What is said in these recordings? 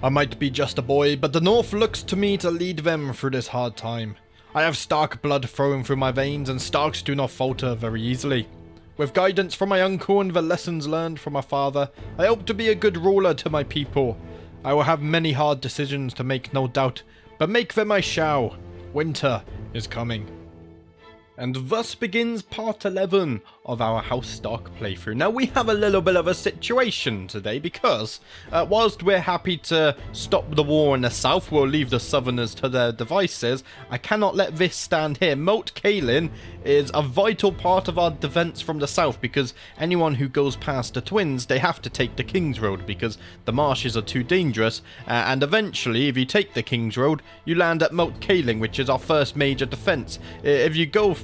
I might be just a boy, but the North looks to me to lead them through this hard time. I have Stark blood flowing through my veins, and Starks do not falter very easily. With guidance from my uncle and the lessons learned from my father, I hope to be a good ruler to my people. I will have many hard decisions to make, no doubt, but make them I shall. Winter is coming. And thus begins part 11 of our House Stark playthrough. Now we have a little bit of a situation today because whilst we're happy to stop the war in the south, we'll leave the southerners to their devices, I cannot let this stand here. Moat Cailin is a vital part of our defense from the south because anyone who goes past the twins, they have to take the King's Road because the marshes are too dangerous, and eventually if you take the King's Road, you land at Moat Cailin, which is our first major defense. If you go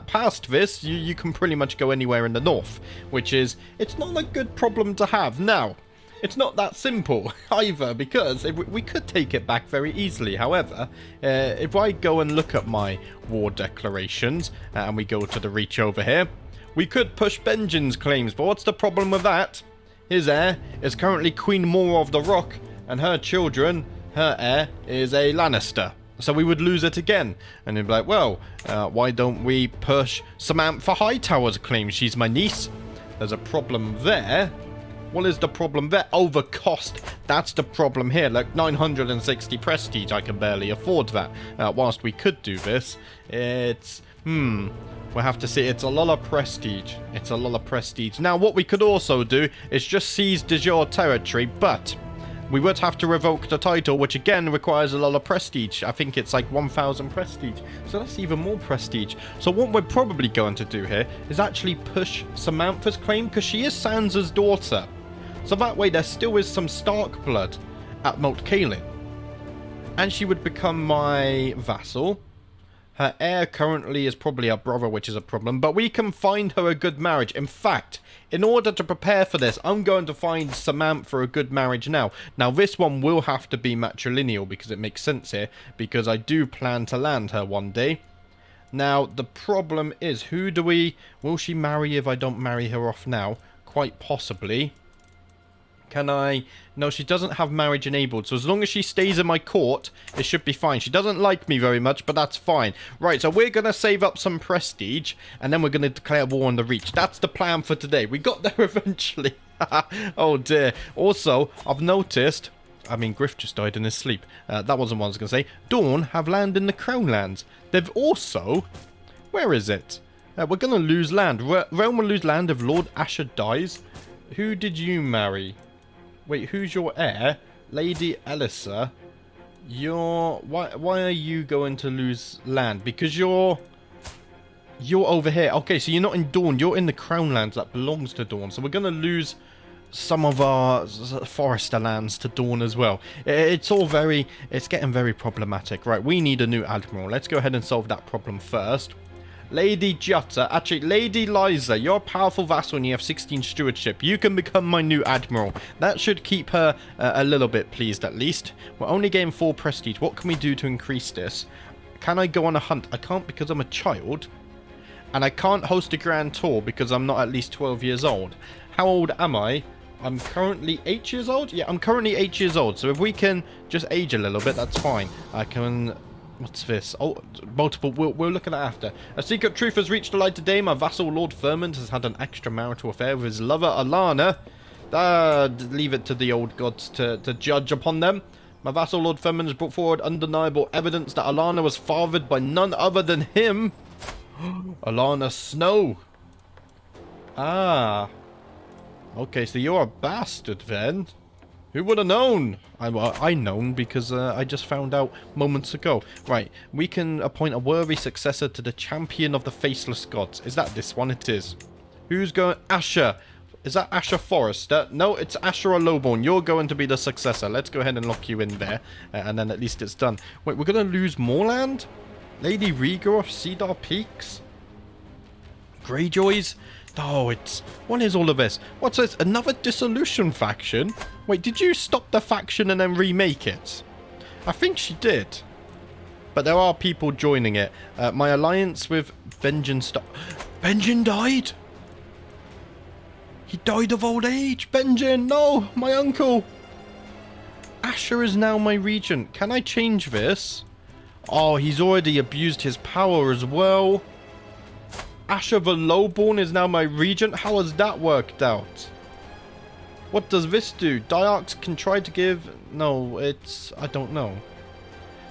past this, you can pretty much go anywhere in the north, which is, it's not a good problem to have. Now, it's not that simple either, because we could take it back very easily. However, if I go and look at my war declarations, and we go to the reach over here, we could push Benjen's claims, but what's the problem with that? His heir is currently Queen Mora of the Rock, and her heir is a Lannister. So we would lose it again. And they'd be like, well, why don't we push Samantha Hightower's claim? She's my niece. There's a problem there. What is the problem there? Oh, the cost. That's the problem here. Like 960 prestige. I can barely afford that. Whilst we could do this, it's... we'll have to see. It's a lot of prestige. It's a lot of prestige. Now, what we could also do is just seize de jure territory, but... we would have to revoke the title, which again requires a lot of prestige. I think it's like 1,000 prestige. So that's even more prestige. So what we're probably going to do here is actually push Samantha's claim, because she is Sansa's daughter. So that way there still is some Stark blood at Moat Cailin. And she would become my vassal. Her heir currently is probably her brother, which is a problem. But we can find her a good marriage. In fact, in order to prepare for this, I'm going to find Samantha a good marriage now. Now, this one will have to be matrilineal because it makes sense here. Because I do plan to land her one day. Now, the problem is, will she marry if I don't marry her off now? Quite possibly. Can I... no, she doesn't have marriage enabled, so as long as she stays in my court, it should be fine. She doesn't like me very much, but that's fine. Right, so we're going to save up some prestige, and then we're going to declare war on the Reach. That's the plan for today. We got there eventually. Oh dear. Also, I've noticed... I mean, Griff just died in his sleep. That wasn't what I was going to say. Dawn have land in the Crown Lands. They've also... where is it? We're going to lose land. Realm will lose land if Lord Eddard dies. Who did you marry? Wait, who's your heir? Lady Elissa. Why are you going to lose land? Because you're over here. Okay, so you're not in Dawn. You're in the Crown Lands that belongs to Dawn. So we're going to lose some of our Forester lands to Dawn as well. It's getting very problematic. Right, we need a new admiral. Let's go ahead and solve that problem first. Lady Jutta, actually, Lady Liza, you're a powerful vassal and you have 16 stewardship. You can become my new admiral. That should keep her a little bit pleased, at least. We're only getting 4 prestige. What can we do to increase this? Can I go on a hunt? I can't because I'm a child. And I can't host a grand tour because I'm not at least 12 years old. How old am I? I'm currently 8 years old? Yeah, I'm currently 8 years old. So if we can just age a little bit, that's fine. I can... what's this? Oh, multiple. We'll look at that after. A secret truth has reached the light today. My vassal, Lord Ferment, has had an extramarital affair with his lover, Alana. Leave it to the old gods to judge upon them. My vassal, Lord Ferment, has brought forward undeniable evidence that Alana was fathered by none other than him. Alana Snow. Ah. Okay, so you're a bastard then. Who would have known? I known because I just found out moments ago. Right, we can appoint a worthy successor to the champion of the faceless gods. Is that this one? It is. Who's going? Asher. Is that Asher Forrester? No, it's Asher Lowborn. You're going to be the successor. Let's go ahead and lock you in there. And then at least it's done. Wait, we're going to lose more land? Lady Rhaegar of Cedar Peaks? Greyjoys? Oh, it's... what is all of this? What's this? Another dissolution faction? Wait, did you stop the faction and then remake it? I think she did. But there are people joining it. My alliance with Benjen Stark... Benjen died? He died of old age? Benjen, no! My uncle! Asher is now my regent. Can I change this? Oh, he's already abused his power as well. Asher the Lowborn is now my regent. How has that worked out? What does this do? Diarchs can try to give... No, it's... I don't know.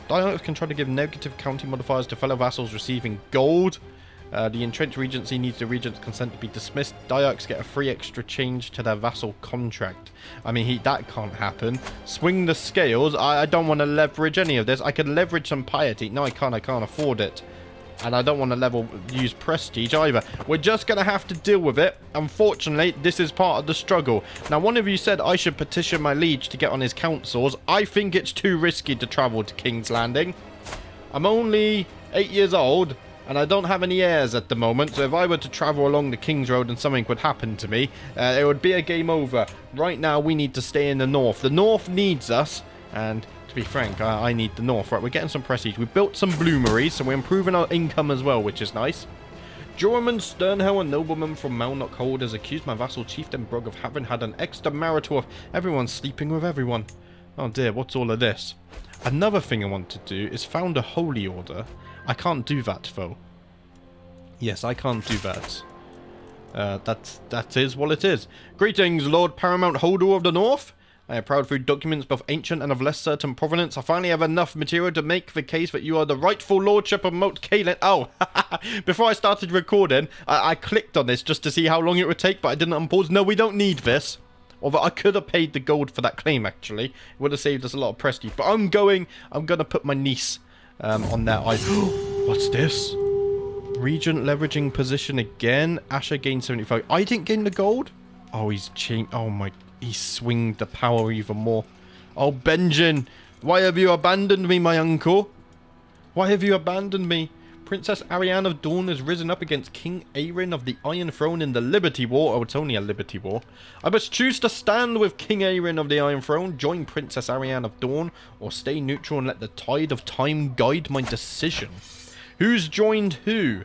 Diarchs can try to give negative county modifiers to fellow vassals receiving gold. The entrenched regency needs the regent's consent to be dismissed. Diarchs get a free extra change to their vassal contract. I mean, that can't happen. Swing the scales. I don't want to leverage any of this. I could leverage some piety. No, I can't afford it. And I don't want to use prestige either. We're just going to have to deal with it. Unfortunately, this is part of the struggle. Now, one of you said I should petition my liege to get on his councils. I think it's too risky to travel to King's Landing. I'm only 8 years old, and I don't have any heirs at the moment. So if I were to travel along the King's Road and something would happen to me, it would be a game over. Right now, we need to stay in the north. The north needs us, and... to be frank, I need the north. Right, we're getting some prestige. We built some bloomeries, so we're improving our income as well, which is nice. Jorman Sternhell, a nobleman from Malnockhold, has accused my vassal chieftain Brog of having had an extramarital of everyone sleeping with everyone. Oh dear, what's all of this? Another thing I want to do is found a holy order. I can't do that, though. Yes, I can't do that. That is what it is. Greetings, Lord Paramount Holder of the North. I am proud through documents both ancient and of less certain provenance. I finally have enough material to make the case that you are the rightful lordship of Moat Cailin. Oh, before I started recording, I clicked on this just to see how long it would take, but I didn't unpause. No, we don't need this. Although I could have paid the gold for that claim, actually. It would have saved us a lot of prestige. But I'm going to put my niece on that. What's this? Regent leveraging position again. Asher gained 75. I didn't gain the gold? Oh, he's changed. Oh, my... He swinged the power even more. Oh, Benjen, why have you abandoned me, my uncle? Why have you abandoned me? Princess Arianne of Dawn has risen up against King Aerin of the Iron Throne in the Liberty War. Oh, it's only a Liberty War. I must choose to stand with King Aerin of the Iron Throne, join Princess Arianne of Dawn, or stay neutral and let the tide of time guide my decision. Who's joined who?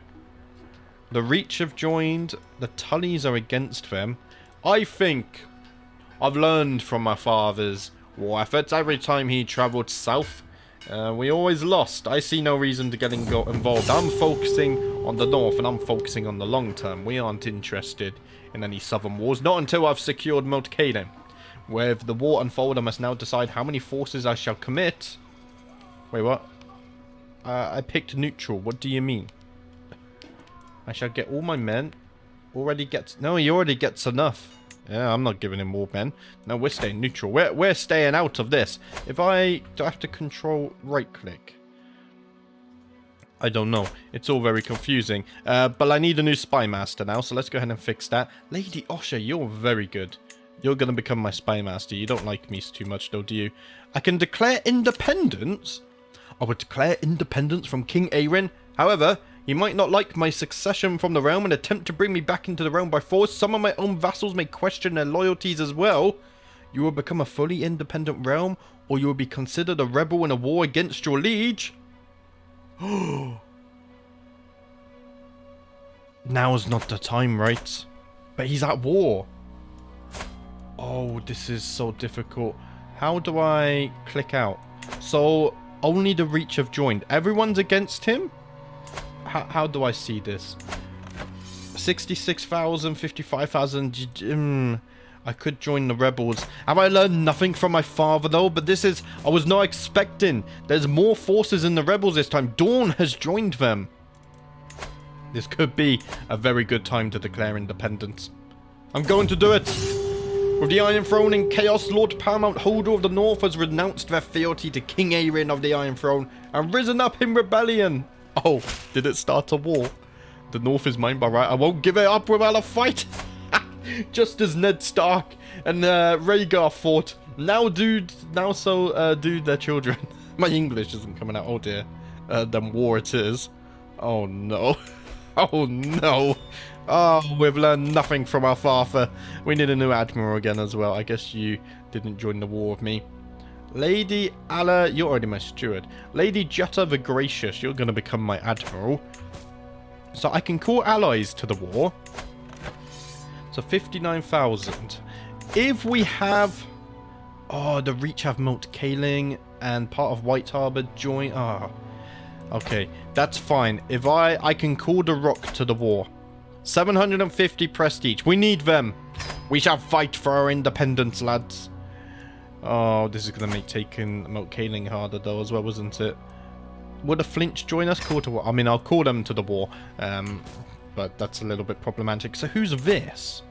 The Reach have joined. The Tullys are against them. I think... I've learned from my father's war efforts. Every time he travelled south, we always lost. I see no reason to get involved. I'm focusing on the north, and I'm focusing on the long term. We aren't interested in any southern wars. Not until I've secured Moat Cailin. With the war unfold, I must now decide how many forces I shall commit. Wait, what? I picked neutral. What do you mean? I shall get all my men. Already gets... No, he already gets enough. Yeah, I'm not giving him more men. No, we're staying neutral. We're staying out of this. If do I have to control right click? I don't know. It's all very confusing. But I need a new spy master now, so let's go ahead and fix that. Lady Osha, you're very good. You're going to become my spy master. You don't like me too much, though, do you? I can declare independence? I would declare independence from King Aerin. However... he might not like my succession from the realm and attempt to bring me back into the realm by force. Some of my own vassals may question their loyalties as well. You will become a fully independent realm, or you will be considered a rebel in a war against your liege. Now's not the time, right? But he's at war. Oh, this is so difficult. How do I click out? So, only the Reach have joined. Everyone's against him? How do I see this? 66,000, 55,000. I could join the rebels. Have I learned nothing from my father, though? But this is... I was not expecting. There's more forces in the rebels this time. Dawn has joined them. This could be a very good time to declare independence. I'm going to do it. With the Iron Throne in chaos, Lord Paramount Holder of the North has renounced their fealty to King Aerin of the Iron Throne and risen up in rebellion. Oh, did it start a war? The North is mine by right. I won't give it up without a fight. Just as Ned Stark and Rhaegar fought. Now do their children. My English isn't coming out. Oh dear. Then war it is. Oh no. Oh no. Oh, we've learned nothing from our father. We need a new admiral again as well. I guess you didn't join the war with me. Lady Alla, you're already my steward. Lady Jutta the Gracious, you're going to become my admiral. So I can call allies to the war. So 59,000. If we have... Oh, the Reach have Moat Cailin and part of White Harbour join. Ah, okay, that's fine. If I can call the Rock to the war. 750 prestige. We need them. We shall fight for our independence, lads. Oh, this is going to make taking Moat Cailin harder though as well, wasn't it? Would a flinch join us? Call to war. I mean, I'll call them to the war. But that's a little bit problematic. So who's this?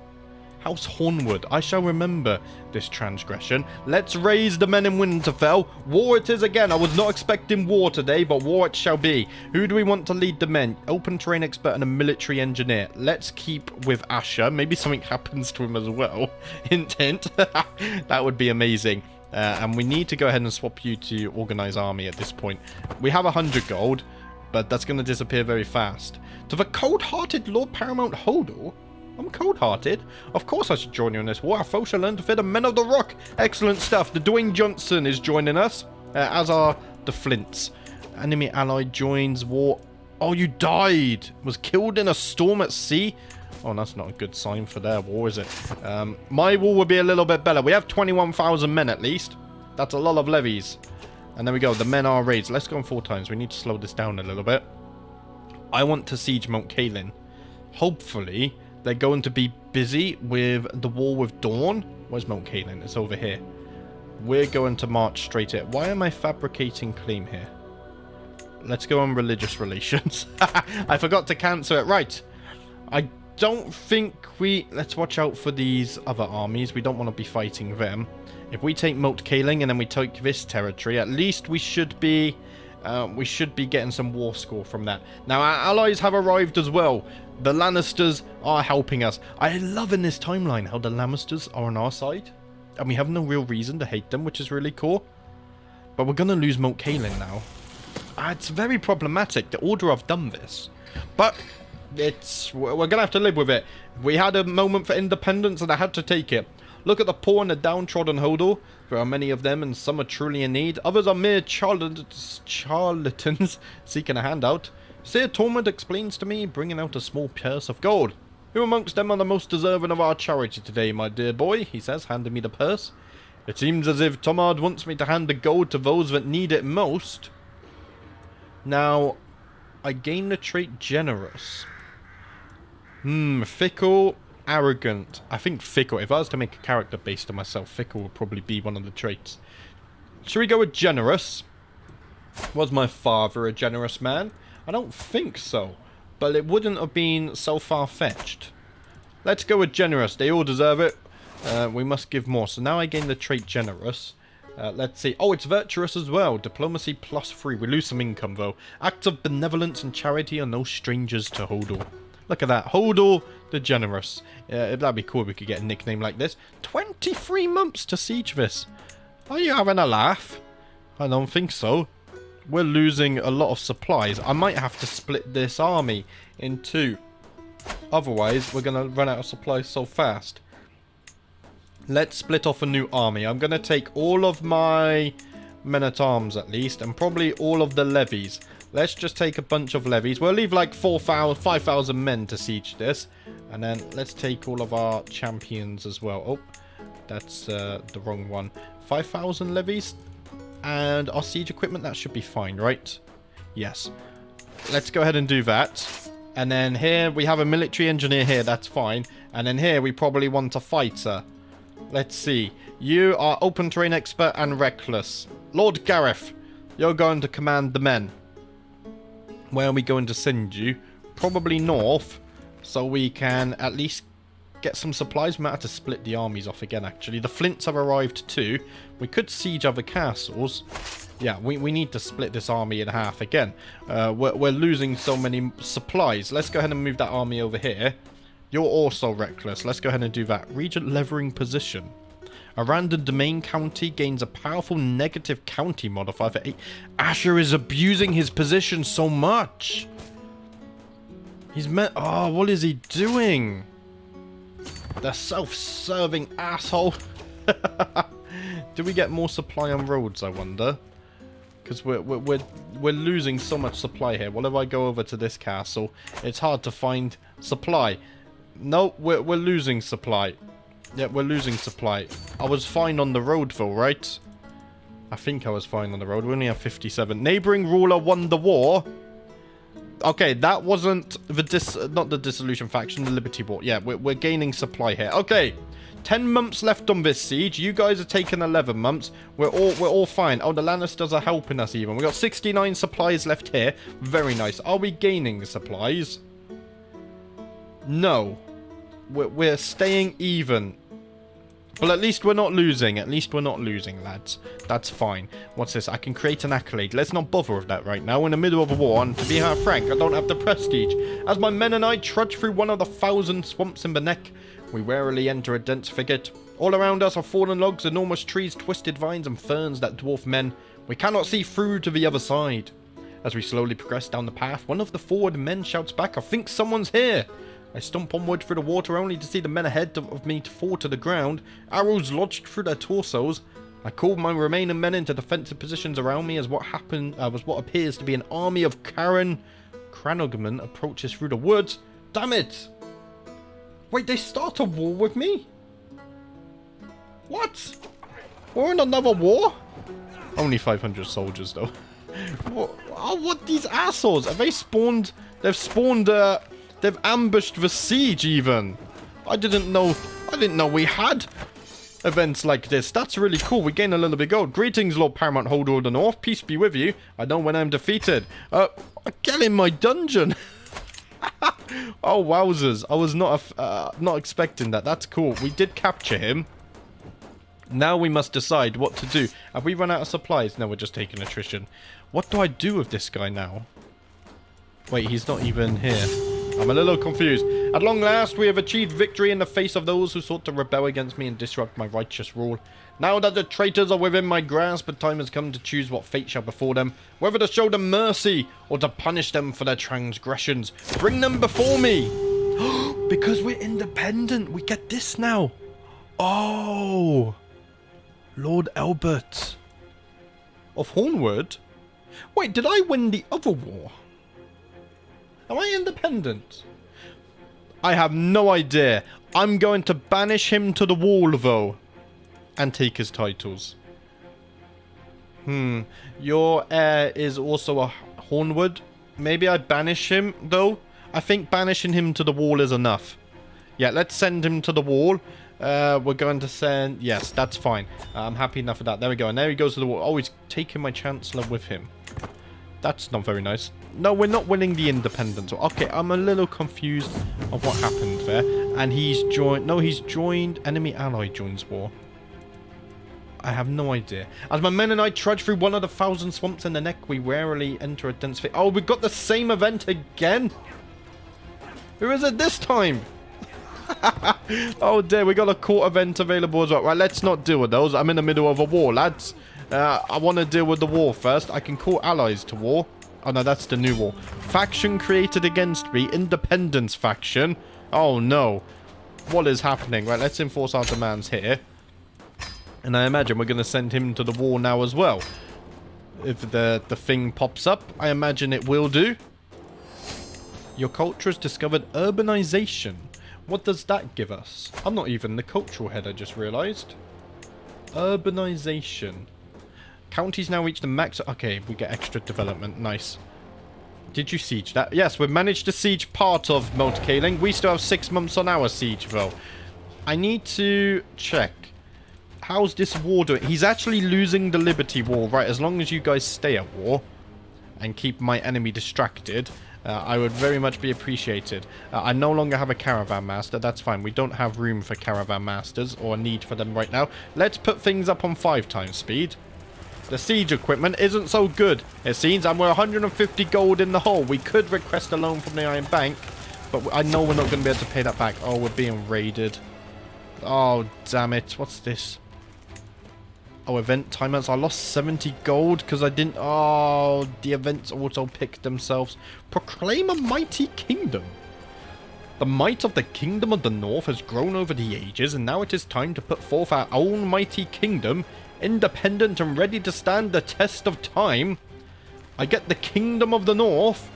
House Hornwood. I shall remember this transgression. Let's raise the men in Winterfell. War it is again. I was not expecting war today, but war it shall be. Who do we want to lead the men? Open terrain expert and a military engineer. Let's keep with Asher. Maybe something happens to him as well. Hint, hint. That would be amazing. And we need to go ahead and swap you to organize army at this point. We have 100 gold, but that's going to disappear very fast. To the cold-hearted Lord Paramount Hodor. I'm cold-hearted. Of course I should join you in this war. Our foe shall learn to fear the men of the Rock. Excellent stuff. The Dwayne Johnson is joining us, as are the Flints. Enemy ally joins war. Oh, you died. Was killed in a storm at sea. Oh, that's not a good sign for their war, is it? My war would be a little bit better. We have 21,000 men at least. That's a lot of levies. And there we go. The men are raised. Let's go on 4 times. We need to slow this down a little bit. I want to siege Moat Cailin. Hopefully, they're going to be busy with the war with Dawn. Where's Moat Cailin? It's over here. We're going to march straight in. Why am I fabricating claim here? Let's go on religious relations. I forgot to cancel it. Right. I don't think we... Let's watch out for these other armies. We don't want to be fighting them. If we take Moat Cailin and then we take this territory, at least we should be getting some war score from that. Now, our allies have arrived as well. The Lannisters are helping us. I love in this timeline how the Lannisters are on our side. And we have no real reason to hate them, which is really cool. But we're going to lose Moat Cailin now. It's very problematic, the order I've done this. But we're going to have to live with it. We had a moment for independence and I had to take it. Look at the poor and the downtrodden Hodor. There are many of them and some are truly in need. Others are mere charlatans seeking a handout. Sir Tormund explains to me, bringing out a small purse of gold. Who amongst them are the most deserving of our charity today, my dear boy? He says, handing me the purse. It seems as if Tomard wants me to hand the gold to those that need it most. Now, I gain the trait generous. Fickle, arrogant. I think fickle. If I was to make a character based on myself, fickle would probably be one of the traits. Should we go with generous? Was my father a generous man? I don't think so. But it wouldn't have been so far-fetched. Let's go with generous. They all deserve it. We must give more. So now I gain the trait generous. Let's see. Oh, it's virtuous as well. Diplomacy +3. We lose some income, though. Acts of benevolence and charity are no strangers to Hodor. Look at that. Hodor the Generous. That'd be cool if we could get a nickname like this. 23 months to siege this. Are you having a laugh? I don't think so. We're losing a lot of supplies. I might have to split this army in 2. Otherwise, we're going to run out of supplies so fast. Let's split off a new army. I'm going to take all of my men-at-arms at least, and probably all of the levies. Let's just take a bunch of levies. We'll leave like 5,000 men to siege this. And then let's take all of our champions as well. Oh, that's the wrong one. 5,000 levies. And our siege equipment, that should be fine, right? Yes. Let's go ahead and do that. And then here we have a military engineer here, that's fine. And then here we probably want a fighter. Let's see. You are open terrain expert and reckless. Lord Gareth, you're going to command the men. Where are we going to send you? Probably north, so we can at least get some supplies. We might have to split the armies off again, actually. The Flints have arrived too. We could siege other castles. Yeah, we need to split this army in half again. We're losing so many supplies. Let's go ahead and move that army over here. You're also reckless. Let's go ahead and do that. Regent levering position. A random domain county gains a powerful negative county modifier for 8. Asher is abusing his position so much. He's meant... Oh, what is he doing? The self-serving asshole. Do we get more supply on roads, I wonder? Because we're losing so much supply here. What if I go over to this castle? It's hard to find supply. No, we're losing supply. Yeah, we're losing supply. I was fine on the road though, right? I think I was fine on the road. We only have 57. Neighboring ruler won the war. Okay, that wasn't the not the dissolution faction, the Liberty War. Yeah, we're gaining supply here. Okay, 10 months left on this siege. You guys are taking 11 months. We're all fine. Oh, the Lannisters are helping us even. We got 69 supplies left here. Very nice. Are we gaining supplies? No. We're staying even. Well, at least we're not losing. At least we're not losing, lads. That's fine. What's this? I can create an accolade. Let's not bother with that right now. We're in the middle of a war, and to be frank, I don't have the prestige. As my men and I trudge through one of the 1,000 swamps in the neck, we warily enter a dense thicket. All around us are fallen logs, enormous trees, twisted vines, and ferns that dwarf men. We cannot see through to the other side. As we slowly progress down the path, one of the forward men shouts back, "I think someone's here." I stomp onward through the water only to see the men ahead of me to fall to the ground, arrows lodged through their torsos. I call my remaining men into defensive positions around me as what appears to be an army of Cranogmen approaches through the woods. Damn it! Wait, they start a war with me? What? We're in another war? Only 500 soldiers though. What these assholes? Have they spawned? They've spawned They've ambushed the siege even. I didn't know we had events like this. That's really cool. We gain a little bit of gold. Greetings, Lord Paramount Holder of the North. Peace be with you. I know when I'm defeated. Get in my dungeon. Oh, wowzers. I was not expecting that. That's cool. We did capture him. Now we must decide what to do. Have we run out of supplies? No, we're just taking attrition. What do I do with this guy now? Wait, he's not even here. I'm a little confused. At long last, we have achieved victory in the face of those who sought to rebel against me and disrupt my righteous rule. Now that the traitors are within my grasp, the time has come to choose what fate shall befall them, whether to show them mercy or to punish them for their transgressions. Bring them before me! Because we're independent, we get this now. Oh! Lord Eldard of Hornwood? Wait, did I win the other war? Am I independent? I have no idea. I'm going to banish him to the wall, though. And take his titles. Your heir is also a Hornwood. Maybe I banish him, though. I think banishing him to the wall is enough. Yeah, let's send him to the wall. We're going to send... Yes, that's fine. I'm happy enough with that. There we go. And there he goes to the wall. Oh, he's taking my Chancellor with him. That's not very nice. No, we're not winning the independence. Okay, I'm a little confused of what happened there. And he's joined... No, he's joined... Enemy ally joins war. I have no idea. As my men and I trudge through one of the 1,000 swamps in the neck, we warily enter a dense... Oh, we got the same event again? Who is it this time? Oh dear, we got a court event available as well. Right, let's not deal with those. I'm in the middle of a war, lads. I want to deal with the war first. I can call allies to war. Oh no, that's the new war. Faction created against me. Independence faction. Oh no. What is happening? Right, let's enforce our demands here. And I imagine we're going to send him to the war now as well. If the thing pops up, I imagine it will do. Your culture has discovered urbanization. What does that give us? I'm not even the cultural head, I just realized. Urbanization. Counties now reach the max. Okay, we get extra development. Nice. Did you siege that? Yes, we've managed to siege part of Moat Cailin. We still have 6 months on our siege, though. I need to check. How's this war doing? He's actually losing the Liberty War, right? As long as you guys stay at war and keep my enemy distracted, I would very much be appreciated. I no longer have a caravan master. That's fine. We don't have room for caravan masters or a need for them right now. Let's put things up on 5 times speed. The siege equipment isn't so good, it seems, and we're 150 gold in the hole. We could request a loan from the Iron Bank, but I know we're not going to be able to pay that back. Oh, we're being raided. Oh, damn it. What's this? Oh, event timeouts. I lost 70 gold because I didn't... Oh, the events auto picked themselves. Proclaim a mighty kingdom. The might of the kingdom of the north has grown over the ages, and now it is time to put forth our own mighty kingdom, independent and ready to stand the test of time. I get the kingdom of the north,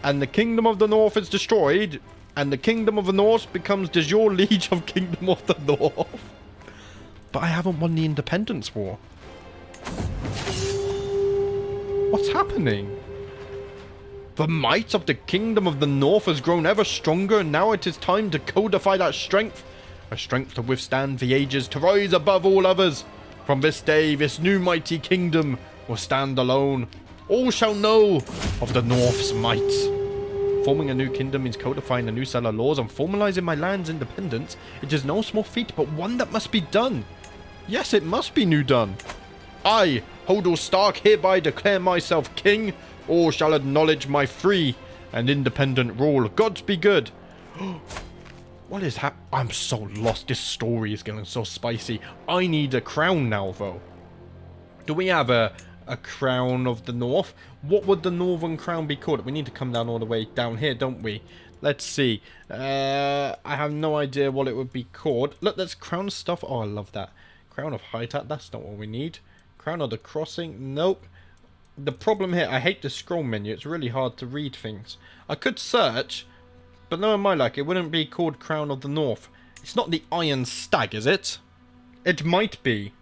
and the kingdom of the north is destroyed. And the Kingdom of the North becomes de jure Liege of Kingdom of the North. But I haven't won the Independence War. What's happening? The might of the Kingdom of the North has grown ever stronger, and now it is time to codify that strength. A strength to withstand the ages, to rise above all others. From this day, this new mighty kingdom will stand alone. All shall know of the North's might. Forming a new kingdom means codifying a new set of laws and formalizing my land's independence. It is no small feat, but one that must be done. Yes, it must be new done. I, Hodor Stark, hereby declare myself king. All shall acknowledge my free and independent rule. Gods be good. What is happening? I'm so lost. This story is getting so spicy. I need a crown now, though. Do we have a crown of the North? What would the Northern crown be called? We need to come down all the way down here, don't we? Let's see. I have no idea what it would be called. Look, there's crown stuff. Oh, I love that. Crown of Hightat. That's not what we need. Crown of the Crossing. Nope. The problem here, I hate the scroll menu. It's really hard to read things. I could search, but no, my luck, it wouldn't be called Crown of the North. It's not the Iron Stag, is it? It might be.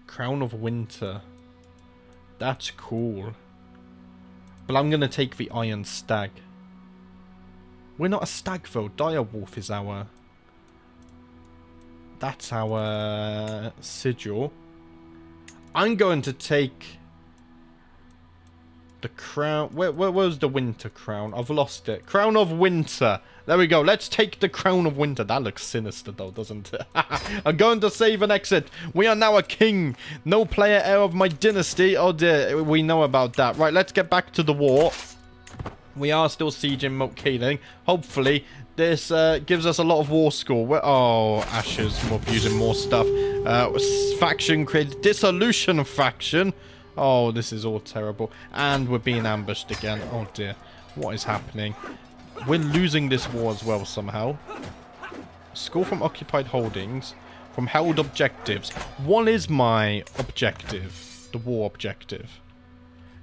Crown of Winter. That's cool. But I'm going to take the Iron Stag. We're not a stag, though. Direwolf is our... That's our sigil. I'm going to take the crown. Where was the winter crown? I've lost it. Crown of Winter. There we go. Let's take the Crown of Winter. That looks sinister, though, doesn't it? I'm going to save and exit. We are now a king. No player heir of my dynasty. Oh, dear. We know about that. Right, let's get back to the war. We are still sieging Moat Cailin. Hopefully, this gives us a lot of war score. Oh, Ashes. We're using more stuff. Faction created. Dissolution faction. Oh, this is all terrible. And we're being ambushed again. Oh, dear. What is happening? We're losing this war as well, somehow. Score from occupied holdings. From held objectives. What is my objective? The war objective.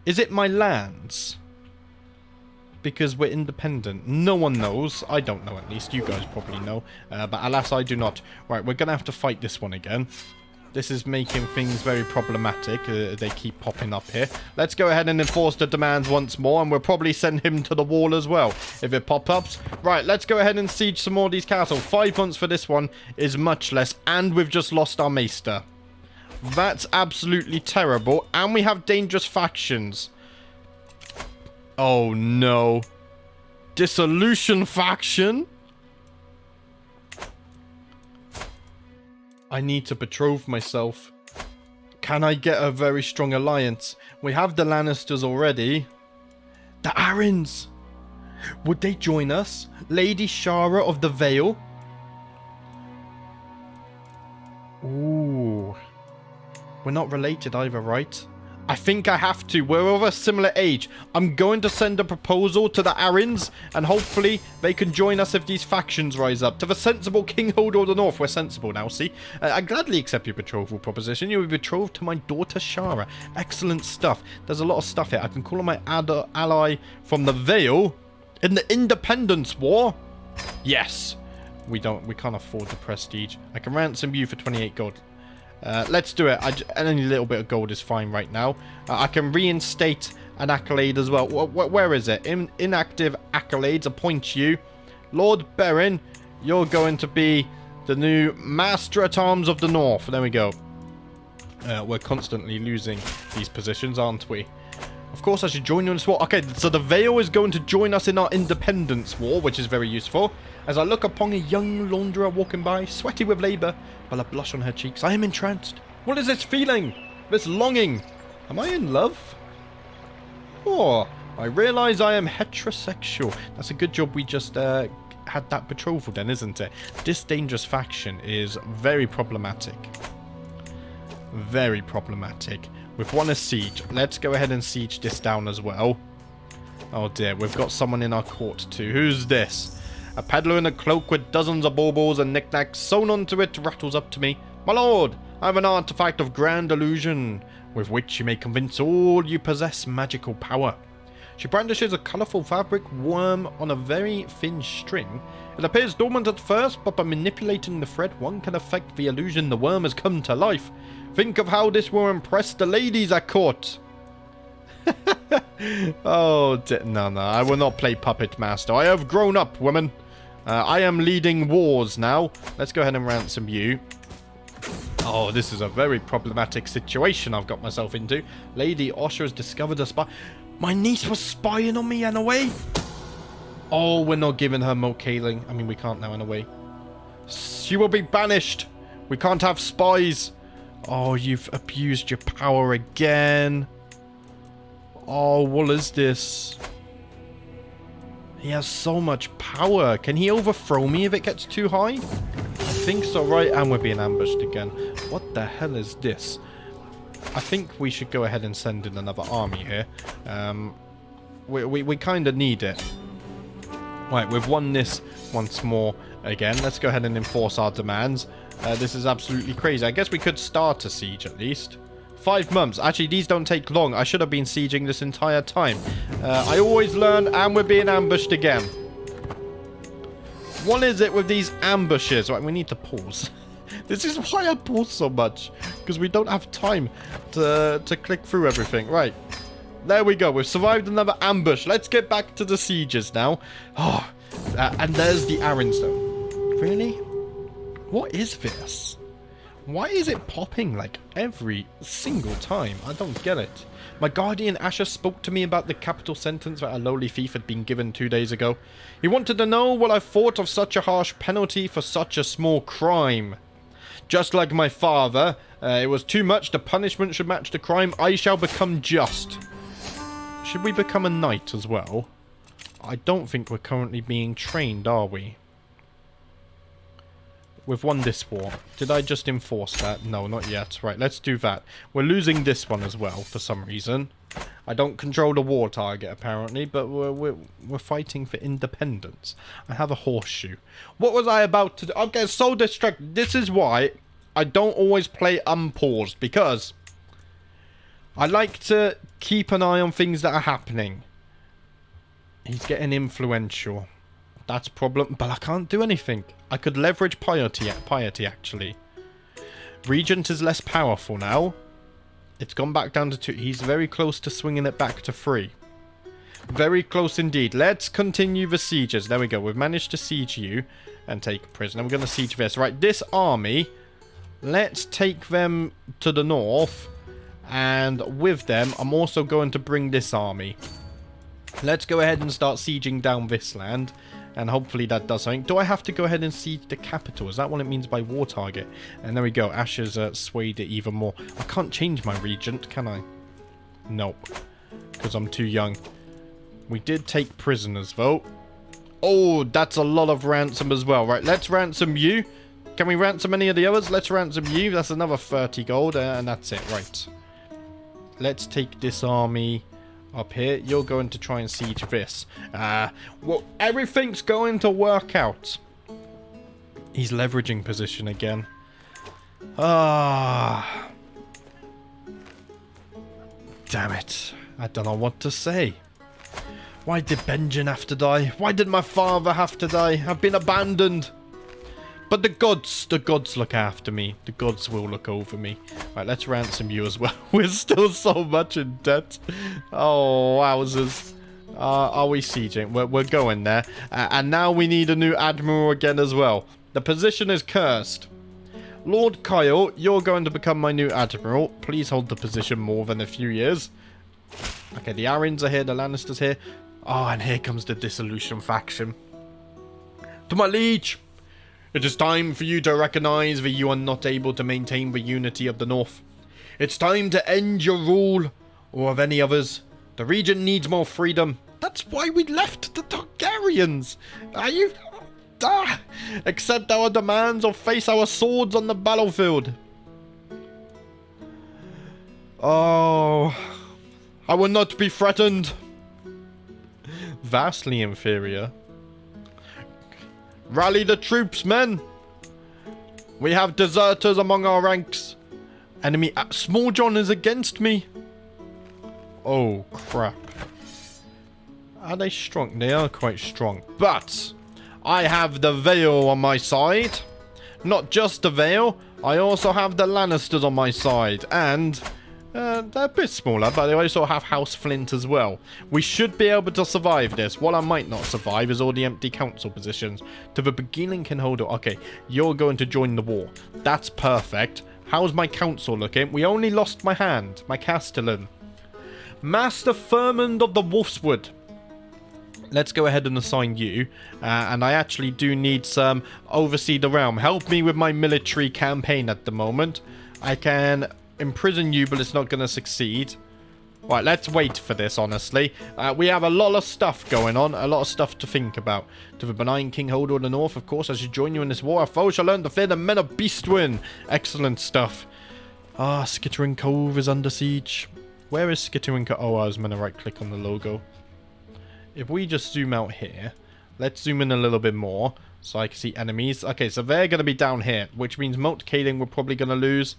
Is it my lands? Because we're independent. No one knows. I don't know, at least. You guys probably know. But alas, I do not. Right, we're going to have to fight this one again. This is making things very problematic. They keep popping up here. Let's go ahead and enforce the demands once more. And we'll probably send him to the wall as well, if it pops up. Right, let's go ahead and siege some more of these castles. 5 months for this one is much less. And we've just lost our maester. That's absolutely terrible. And we have dangerous factions. Oh no. Dissolution faction? I need to betroth myself. Can I get a very strong alliance? We have the Lannisters already. The Arryns! Would they join us? Lady Shara of the Vale? Ooh. We're not related either, right? I think I have to. We're of a similar age. I'm going to send a proposal to the Arryns, and hopefully they can join us if these factions rise up. To the sensible King Hodor of the North. We're sensible now, see? I gladly accept your betrothal proposition. You'll be betrothed to my daughter Shara. Excellent stuff. There's a lot of stuff here. I can call on my ally from the Vale in the Independence War. Yes. We can't afford the prestige. I can ransom you for 28 gold. Let's do it. Any little bit of gold is fine right now. I can reinstate an accolade as well. Where is it? Inactive accolades. Appoint you. Lord Baratheon, you're going to be the new Master at Arms of the North. There we go. We're constantly losing these positions, aren't we? Of course, I should join you in this war. Okay, so the Vale is going to join us in our independence war, which is very useful. As I look upon a young launderer walking by, sweaty with labour, while a blush on her cheeks, I am entranced. What is this feeling? This longing? Am I in love? Oh, I realise I am heterosexual. That's a good job we just had that betrothal then, isn't it? This dangerous faction is very problematic. Very problematic. We've won a siege. Let's go ahead and siege this down as well. Oh dear, we've got someone in our court too. Who's this? A peddler in a cloak with dozens of baubles and knickknacks sewn onto it rattles up to me. My lord, I have an artifact of grand illusion, with which you may convince all you possess magical power. She brandishes a colourful fabric worm on a very thin string. It appears dormant at first, but by manipulating the thread, one can affect the illusion the worm has come to life. Think of how this will impress the ladies at court. Oh, no, I will not play Puppet Master. I have grown up, woman. I am leading wars now. Let's go ahead and ransom you. Oh, this is a very problematic situation I've got myself into. Lady Osha has discovered a spy. My niece was spying on me in a way. Oh, we're not giving her Moat Cailin. I mean, we can't now in a way. She will be banished. We can't have spies. Oh, you've abused your power again. Oh, what is this? He has so much power. Can he overthrow me if it gets too high? I think so, right? And we're being ambushed again. What the hell is this? I think we should go ahead and send in another army here. We kind of need it. Right, we've won this once more again. Let's go ahead and enforce our demands. This is absolutely crazy. I guess we could start a siege at least. 5 months. Actually, these don't take long. I should have been sieging this entire time. I always learn, and we're being ambushed again. What is it with these ambushes? Right, we need to pause. This is why I pause so much. Because we don't have time to click through everything. Right. There we go. We've survived another ambush. Let's get back to the sieges now. Oh, and there's the Ironstone. Really? What is this? Why is it popping like every single time? I don't get it. My guardian Asher spoke to me about the capital sentence that a lowly thief had been given 2 days ago. He wanted to know what I thought of such a harsh penalty for such a small crime. Just like my father, it was too much. The punishment should match the crime. I shall become just. Should we become a knight as well? I don't think we're currently being trained, are we? We've won this war. Did I just enforce that? No, not yet. Right, let's do that. We're losing this one as well, for some reason. I don't control the war target, apparently, but we're fighting for independence. I have a horseshoe. What was I about to do? I'm getting so distracted. This is why I don't always play unpaused, because I like to keep an eye on things that are happening. He's getting influential. That's a problem, but I can't do anything. I could leverage piety actually. Regent is less powerful now. It's gone back down to 2. He's very close to swinging it back to 3. Very close indeed. Let's continue the sieges. There we go. We've managed to siege you and take a prisoner. We're going to siege this. Right, this army, let's take them to the north. And with them, I'm also going to bring this army. Let's go ahead and start sieging down this land. And hopefully that does something. Do I have to go ahead and siege the capital? Is that what it means by war target? And there we go. Asher's swayed it even more. I can't change my regent, can I? Nope. Because I'm too young. We did take prisoners, though. Oh, that's a lot of ransom as well. Right, let's ransom you. Can we ransom any of the others? Let's ransom you. That's another 30 gold. And that's it. Right. Let's take this army up here. You're going to try and siege this. Well, everything's going to work out. He's leveraging position again. Damn it. I don't know what to say. Why did Benjen have to die? Why did my father have to die? I've been abandoned. But the gods look after me. The gods will look over me. Right, let's ransom you as well. We're still so much in debt. Oh, wowzers. Are we sieging? We're going there. And now we need a new admiral again as well. The position is cursed. Lord Kyle, you're going to become my new admiral. Please hold the position more than a few years. Okay, the Aryans are here. The Lannisters here. Oh, and here comes the dissolution faction. To my liege. It is time for you to recognize that you are not able to maintain the unity of the North. It's time to end your rule, or of any others. The region needs more freedom. That's why we left the Targaryens. Are you... accept our demands or face our swords on the battlefield. Oh... I will not be threatened. Vastly inferior. Rally the troops, men! We have deserters among our ranks. Enemy... Small John is against me. Oh, crap. Are they strong? They are quite strong. But I have the Vale on my side. Not just the Vale. I also have the Lannisters on my side. And they're a bit smaller, but they also have House Flint as well. We should be able to survive this. What I might not survive is all the empty council positions. To the beginning can hold it. Okay, you're going to join the war. That's perfect. How's my council looking? We only lost my hand. My Castellan. Master Furmond of the Wolfswood. Let's go ahead and assign you. And I actually do need some oversee the realm. Help me with my military campaign at the moment. I can imprison you, but it's not going to succeed. Right, let's wait for this, honestly. We have a lot of stuff going on. A lot of stuff to think about. To the benign King Holder of the North, of course, I should join you in this war. Our foes shall learn to fear the men of Beastwin. Excellent stuff. Ah, Skittering Cove is under siege. Where is Skittering Cove? Oh, I was going to right-click on the logo. If we just zoom out here, let's zoom in a little bit more so I can see enemies. Okay, so they're going to be down here, which means Moat Cailin we're probably going to lose.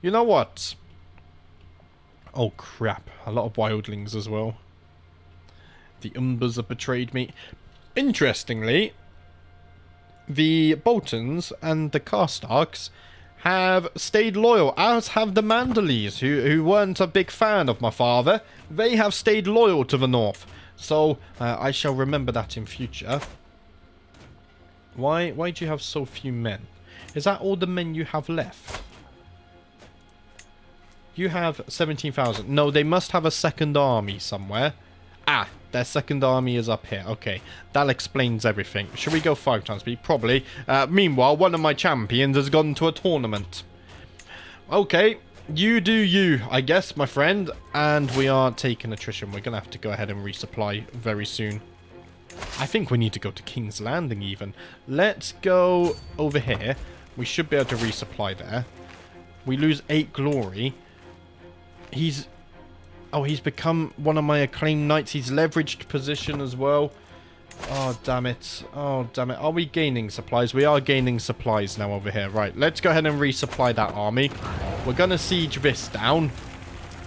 You know what? Oh, crap. A lot of wildlings as well. The Umbers have betrayed me. Interestingly, the Boltons and the Karstarks have stayed loyal, as have the Manderleys, who weren't a big fan of my father. They have stayed loyal to the North. So, I shall remember that in future. Why do you have so few men? Is that all the men you have left? You have 17,000. No, they must have a second army somewhere. Ah, their second army is up here. Okay, that explains everything. Should we go 5 times speed? Probably. Meanwhile, one of my champions has gone to a tournament. Okay, you do you, I guess, my friend. And we are taking attrition. We're going to have to go ahead and resupply very soon. I think we need to go to King's Landing even. Let's go over here. We should be able to resupply there. We lose 8 glory. He's become one of my acclaimed knights. He's leveraged position as well. Oh, damn it. Oh, damn it. Are we gaining supplies? We are gaining supplies now over here. Right, let's go ahead and resupply that army. We're going to siege this down.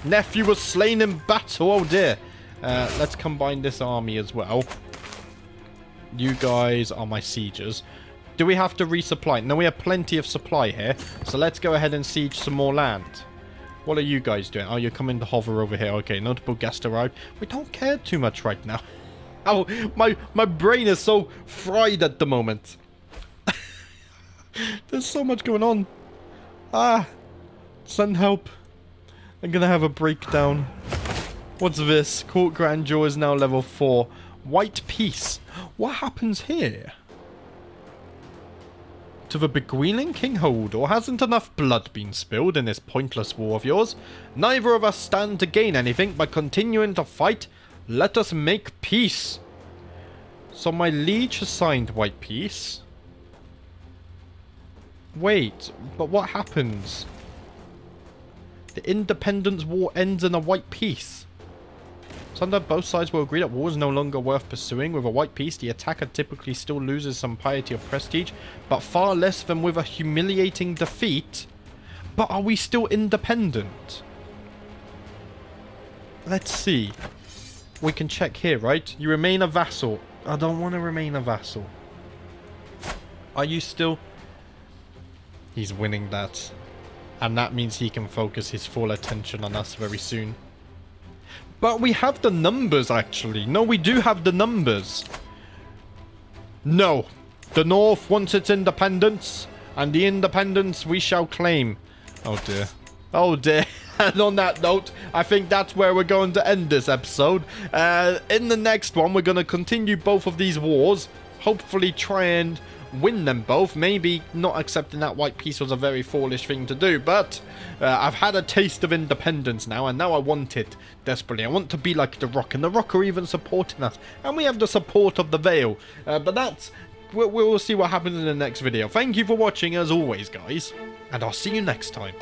Nephew was slain in battle. Oh, dear. Let's combine this army as well. You guys are my siegers. Do we have to resupply? No, we have plenty of supply here. So let's go ahead and siege some more land. What are you guys doing? Oh, you're coming to hover over here. Okay, notable guest arrived. We don't care too much right now. Oh, my brain is so fried at the moment. There's so much going on. Ah, send help. I'm gonna have a breakdown. What's this? Court Grandeur is now level 4. White Peace. What happens here? To the beguiling King Hodor, hasn't enough blood been spilled in this pointless war of yours? Neither of us stand to gain anything by continuing to fight. Let us make peace. So my liege has signed White Peace. Wait, but what happens? The Independence War ends in a White Peace. So under both sides will agree that war is no longer worth pursuing. With a White Peace, the attacker typically still loses some piety or prestige, but far less than with a humiliating defeat. But are we still independent? Let's see. We can check here, right? You remain a vassal. I don't want to remain a vassal. Are you still... He's winning that. And that means he can focus his full attention on us very soon. But we have the numbers, actually. No, we do have the numbers. No. The North wants its independence. And the independence we shall claim. Oh, dear. Oh, dear. And on that note, I think that's where we're going to end this episode. In the next one, we're going to continue both of these wars. Hopefully try and win them both. Maybe not accepting that White Peace was a very foolish thing to do, but I've had a taste of independence now, and now I want it desperately. I want to be like the Rock, and the Rock are even supporting us, and we have the support of the Vale. But that's... We'll see what happens in the next video. Thank you for watching, as always, guys, and I'll see you next time.